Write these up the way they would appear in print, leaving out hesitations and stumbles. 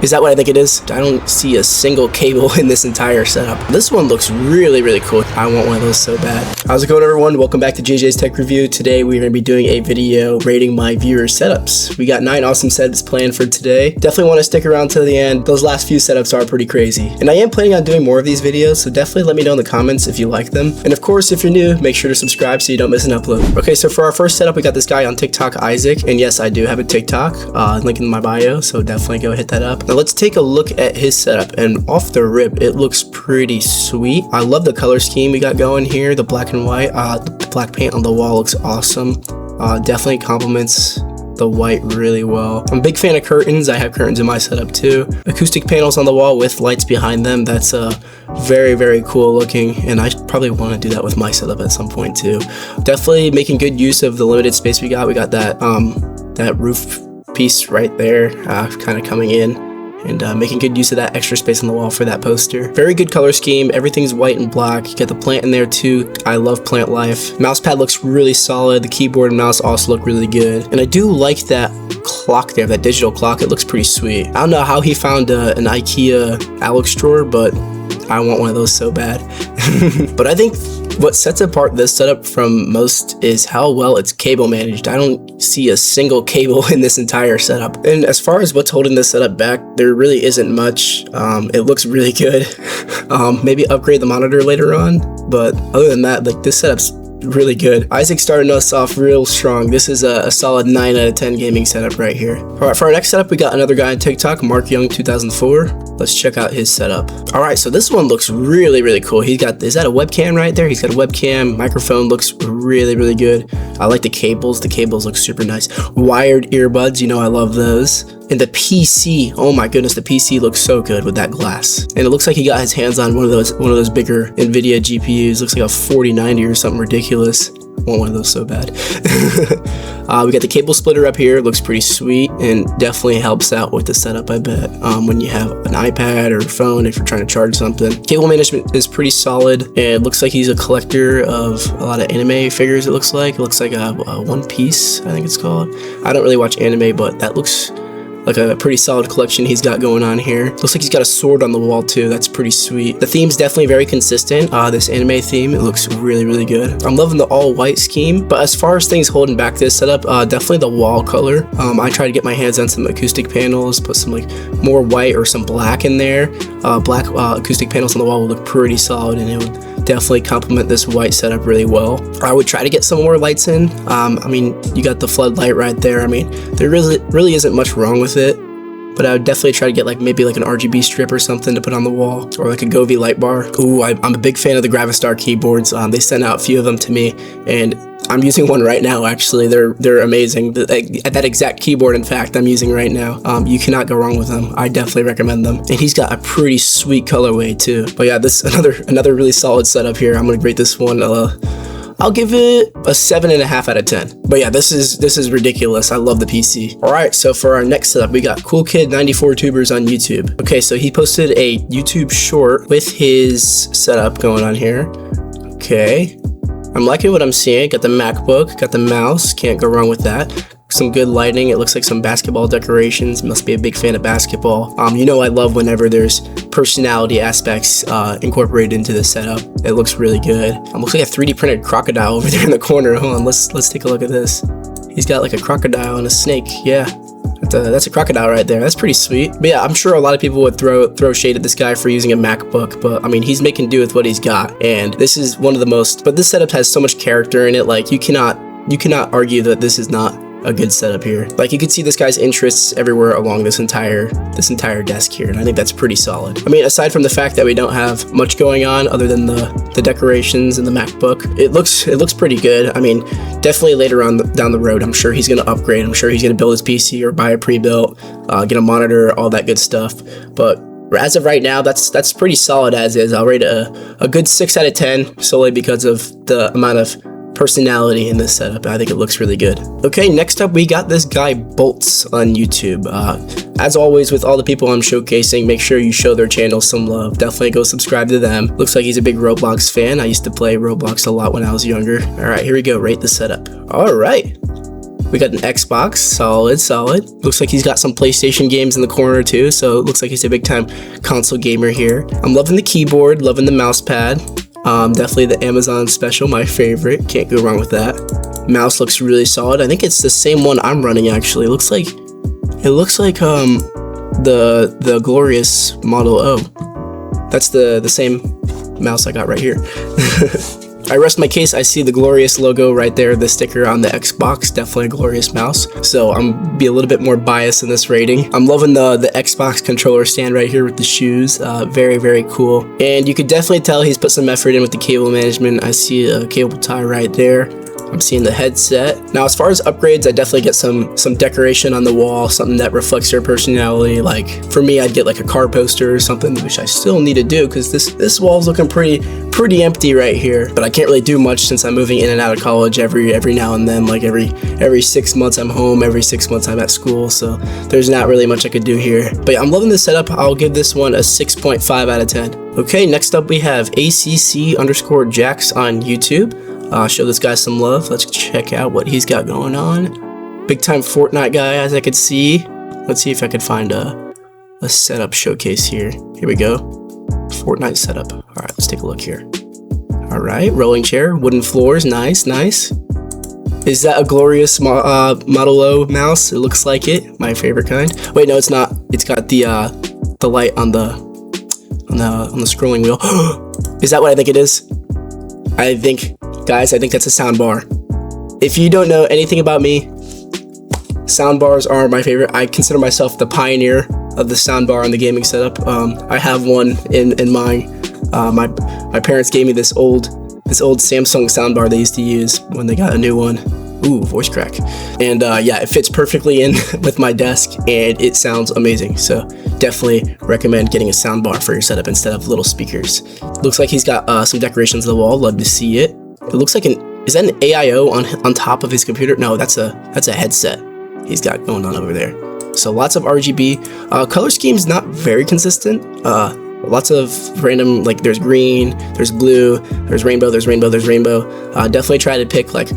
Is that what I think it is? I don't see a single cable in this entire setup. This one looks really, really cool. I want one of those so bad. How's it going, everyone? Welcome back to JJ's Tech Review. Today, we're going to be doing a video rating my viewer setups. We got 9 awesome setups planned for today. Definitely want to stick around to the end. Those last few setups are pretty crazy. And I am planning on doing more of these videos, so definitely let me know in the comments if you like them. And of course, if you're new, make sure to subscribe so you don't miss an upload. Okay, so for our first setup, we got this guy on TikTok, Isaac. And yes, I do have a TikTok, link in my bio, so definitely go hit that up. Now let's take a look at his setup, and off the rip, it looks pretty sweet. I love the color scheme we got going here, the black and white. The black paint on the wall looks awesome. Definitely complements the white really well. I'm a big fan of curtains. I have curtains in my setup too. Acoustic panels on the wall with lights behind them. That's very, very cool looking, and I probably want to do that with my setup at some point too. Definitely making good use of the limited space we got. We got that that roof piece right there, kind of coming in, and making good use of that extra space on the wall for that poster. Very good color scheme. Everything's white and black. You get the plant in there too. I love plant life. Mouse pad looks really solid. The keyboard and mouse also look really good. And I do like that clock there, that digital clock. It looks pretty sweet. I don't know how he found an IKEA Alex drawer, but I want one of those so bad. But I think what sets apart this setup from most is how well it's cable managed. I don't see a single cable in this entire setup. And as far as what's holding this setup back, there really isn't much. It looks really good. Maybe upgrade the monitor later on, but other than that, like, this setup's really good. Isaac starting us off real strong. This is a solid 9 out of 10 gaming setup right here. All right, for our next setup, we got another guy on TikTok, Mark Young 2004. Let's check out his setup. All right, so this one looks really, really cool. He's got, is that a webcam right there? He's got a webcam. Microphone looks really, really good. I like the cables. The cables look super nice. Wired earbuds, you know I love those. And the PC, oh my goodness, the PC looks so good with that glass. And it looks like he got his hands on one of those bigger NVIDIA GPUs. Looks like a 4090 or something ridiculous. I want one of those so bad. We got the cable splitter up here. It looks pretty sweet and definitely helps out with the setup, I bet. When you have an iPad or a phone, if you're trying to charge something. Cable management is pretty solid. And it looks like he's a collector of a lot of anime figures, it looks like. It looks like a One Piece, I think it's called. I don't really watch anime, but that looks like a pretty solid collection he's got going on here. Looks like he's got a sword on the wall too. That's pretty sweet. The theme's definitely very consistent. This anime theme, it looks really, really good. I'm loving the all white scheme, but as far as things holding back this setup, definitely the wall color. I try to get my hands on some acoustic panels, put some like more white or some black in there. Black acoustic panels on the wall would look pretty solid, and it would definitely complement this white setup really well. I would try to get some more lights in. I mean, you got the floodlight right there. I mean, there really isn't much wrong with it, but I would definitely try to get like maybe like an RGB strip or something to put on the wall, or like a Govee light bar. Ooh, I'm a big fan of the Gravistar keyboards. They sent out a few of them to me, and I'm using one right now. Actually, they're amazing. That exact keyboard, in fact, I'm using right now. You cannot go wrong with them. I definitely recommend them. And he's got a pretty sweet colorway too. But yeah, this another really solid setup here. I'm gonna rate this one. I'll give it a 7.5 out of 10. But yeah, this is ridiculous. I love the PC. All right, so for our next setup, we got Cool Kid 94 Tubers on YouTube. Okay, so he posted a YouTube short with his setup going on here. Okay. I'm liking what I'm seeing. Got the MacBook, got the mouse, can't go wrong with that. Some good lighting. It looks like some basketball decorations. Must be a big fan of basketball. You know I love whenever there's personality aspects incorporated into the setup. It looks really good. Looks like a 3D printed crocodile over there in the corner. Hold on, let's take a look at this. He's got like a crocodile and a snake. Yeah. That's a crocodile right there. That's pretty sweet. But yeah, I'm sure a lot of people would throw shade at this guy for using a MacBook, but I mean, he's making do with what he's got. And this is one of the most, but this setup has so much character in it. Like you cannot argue that this is not a good setup here. Like you can see this guy's interests everywhere along this entire desk here, and I think that's pretty solid. I mean, aside from the fact that we don't have much going on other than the decorations and the MacBook, it looks pretty good. I mean, definitely later on down the road, I'm sure he's gonna upgrade. I'm sure he's gonna build his PC or buy a pre-built, get a monitor, all that good stuff. But as of right now, that's pretty solid as is. I'll rate it a good 6 out of 10 solely because of the amount of personality in this setup. I think it looks really good. Okay, next up we got this guy Bolts on YouTube. As always with all the people I'm showcasing, make sure you show their channel some love. Definitely go subscribe to them. Looks like he's a big Roblox fan. I used to play Roblox a lot when I was younger. All right, here we go. Rate the setup. All right. We got an Xbox, solid. Looks like he's got some PlayStation games in the corner too, so it looks like he's a big time console gamer here. I'm loving the keyboard, loving the mouse pad. Definitely the Amazon special, my favorite. Can't go wrong with that. Mouse looks really solid. I think it's the same one I'm running actually. It looks like the Glorious Model O. That's the same mouse I got right here. I rest my case. I see the Glorious logo right there, the sticker on the Xbox, definitely a Glorious mouse. So I'm be a little bit more biased in this rating. I'm loving the Xbox controller stand right here with the shoes. Very cool. And you could definitely tell he's put some effort in with the cable management. I see a cable tie right there. I'm seeing the headset. Now, as far as upgrades, I definitely get some decoration on the wall, something that reflects your personality. Like for me, I'd get like a car poster or something, which I still need to do because this wall's looking pretty empty right here. But I can't really do much since I'm moving in and out of college every now and then. Like every 6 months I'm home, every 6 months I'm at school. So there's not really much I could do here. But yeah, I'm loving this setup. I'll give this one a 6.5 out of 10. Okay, next up we have ACC_Jax on YouTube. Show this guy some love. Let's check out what he's got going on. Big time Fortnite guy, as I could see. Let's see if I could find a setup showcase here. Here we go. Fortnite setup. All right, let's take a look here. All right, rolling chair, wooden floors, nice. Is that a Glorious Model O mouse? It looks like it. My favorite kind. Wait, no, it's not. It's got the light on the scrolling wheel. Is that what I think it is? Guys, I think that's a sound bar. If you don't know anything about me, sound bars are my favorite. I consider myself the pioneer of the sound bar on the gaming setup. I have one in mine. My parents gave me this old Samsung sound bar they used to use when they got a new one. Ooh, voice crack. And yeah, it fits perfectly in with my desk and it sounds amazing. So definitely recommend getting a sound bar for your setup instead of little speakers. Looks like he's got some decorations on the wall. Love to see it. It looks like is that an AIO on top of his computer? No, that's a headset he's got going on over there. So lots of RGB. Color scheme's not very consistent. Lots of random, like there's green, there's blue, there's rainbow. Definitely try to pick like,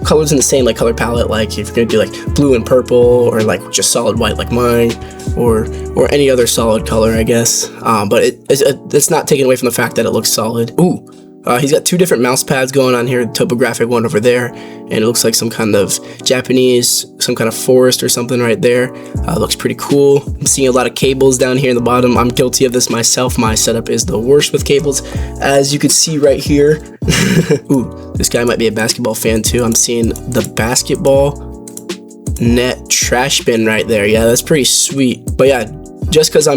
colors in the same like color palette. Like if you're gonna do like blue and purple or like just solid white like mine or any other solid color, I guess. But it's not taken away from the fact that it looks solid. Ooh. He's got two different mouse pads going on here, the topographic one over there, and it looks like some kind of Japanese, some kind of forest or something right there. Looks pretty cool. I'm seeing a lot of cables down here in the bottom. I'm guilty of this myself. My setup is the worst with cables, as you can see right here. Ooh, this guy might be a basketball fan too. I'm seeing the basketball net trash bin right there. Yeah, that's pretty sweet. But yeah, just because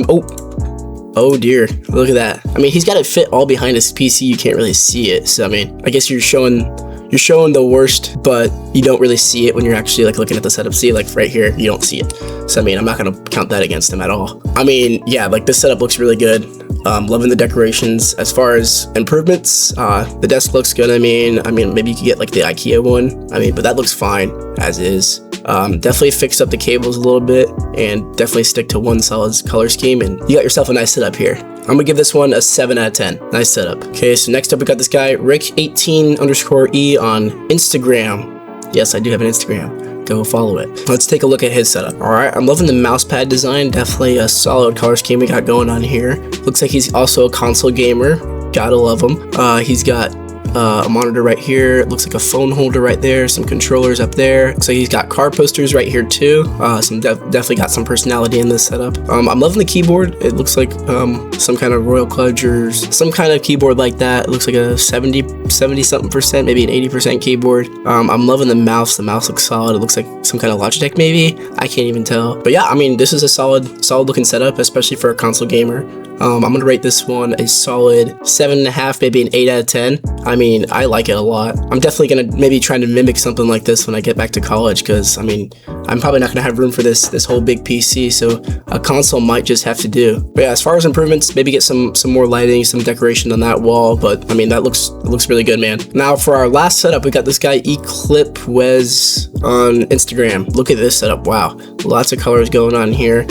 oh dear, look at that. I mean, he's got it fit all behind his PC. You can't really see it. So I mean, I guess you're showing the worst, but you don't really see it when you're actually like looking at the setup. See, like right here, you don't see it. So I mean, I'm not gonna count that against him at all. I mean, yeah, like this setup looks really good. Loving the decorations. As far as improvements, the desk looks good. I mean, maybe you could get like the IKEA one. I mean, but that looks fine as is. Definitely fix up the cables a little bit and definitely stick to one solid color scheme and you got yourself a nice setup here. I'm gonna give this one a 7 out of 10. Nice setup. Okay, so next up we got this guy, Rick18_E on Instagram. Yes, I do have an Instagram. Go follow it. Let's take a look at his setup. All right, I'm loving the mouse pad design. Definitely a solid color scheme we got going on here. Looks like he's also a console gamer. Gotta love him. He's got a monitor right here. It looks like a phone holder right there. Some controllers up there. Looks like he's got car posters right here too. Definitely got some personality in this setup. I'm loving the keyboard. It looks like some kind of Royal Kludge or some kind of keyboard like that. It looks like a 70 something percent, maybe an 80% keyboard. I'm loving the mouse. The mouse looks solid. It looks like some kind of Logitech maybe. I can't even tell. But yeah, I mean, this is a solid looking setup, especially for a console gamer. I'm gonna rate this one a solid 7.5, maybe an 8 out of 10. I mean, I like it a lot. I'm definitely gonna maybe try to mimic something like this when I get back to college, because I mean, I'm probably not gonna have room for this whole big PC, so a console might just have to do. But yeah, as far as improvements, maybe get some more lighting, some decoration on that wall. But I mean, that looks really good, man. Now for our last setup, we got this guy Eclipwez on Instagram. Look at this setup. Wow, lots of colors going on here.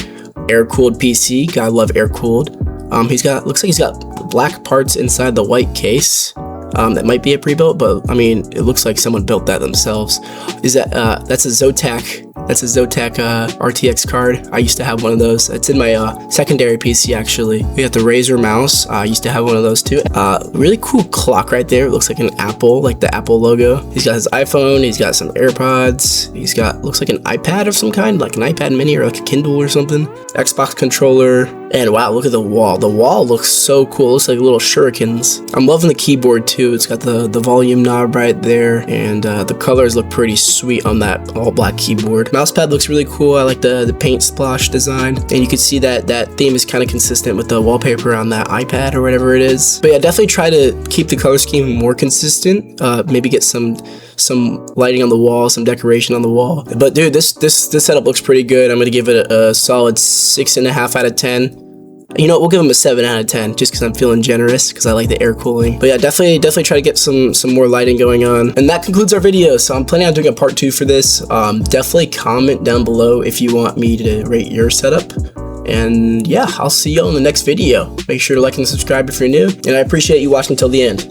Air-cooled PC. Gotta love air-cooled. Looks like he's got black parts inside the white case. that might be a pre-built, but I mean, it looks like someone built that themselves. That's a Zotac. That's a Zotac RTX card. I used to have one of those. It's in my secondary PC actually. We got the Razer mouse. I used to have one of those too. Really cool clock right there. It looks like an Apple, like the Apple logo. He's got his iPhone. He's got some AirPods. He's got, looks like an iPad of some kind, like an iPad mini or like a Kindle or something. Xbox controller. And wow, look at the wall. The wall looks so cool. It looks like little shurikens. I'm loving the keyboard too. It's got the volume knob right there. And the colors look pretty sweet on that all black keyboard. Mousepad looks really cool. I like the paint splash design. And you can see that theme is kind of consistent with the wallpaper on that iPad or whatever it is. But yeah, definitely try to keep the color scheme more consistent. Maybe get some lighting on the wall, some decoration on the wall. But dude, this setup looks pretty good. I'm gonna give it a solid 6.5 out of 10. You know, we'll give them a 7 out of 10 just because I'm feeling generous because I like the air cooling. But yeah, definitely try to get some more lighting going on. And that concludes our video. So I'm planning on doing a part 2 for this. Definitely comment down below if you want me to rate your setup. And yeah, I'll see you all in the next video. Make sure to like and subscribe if you're new. And I appreciate you watching until the end.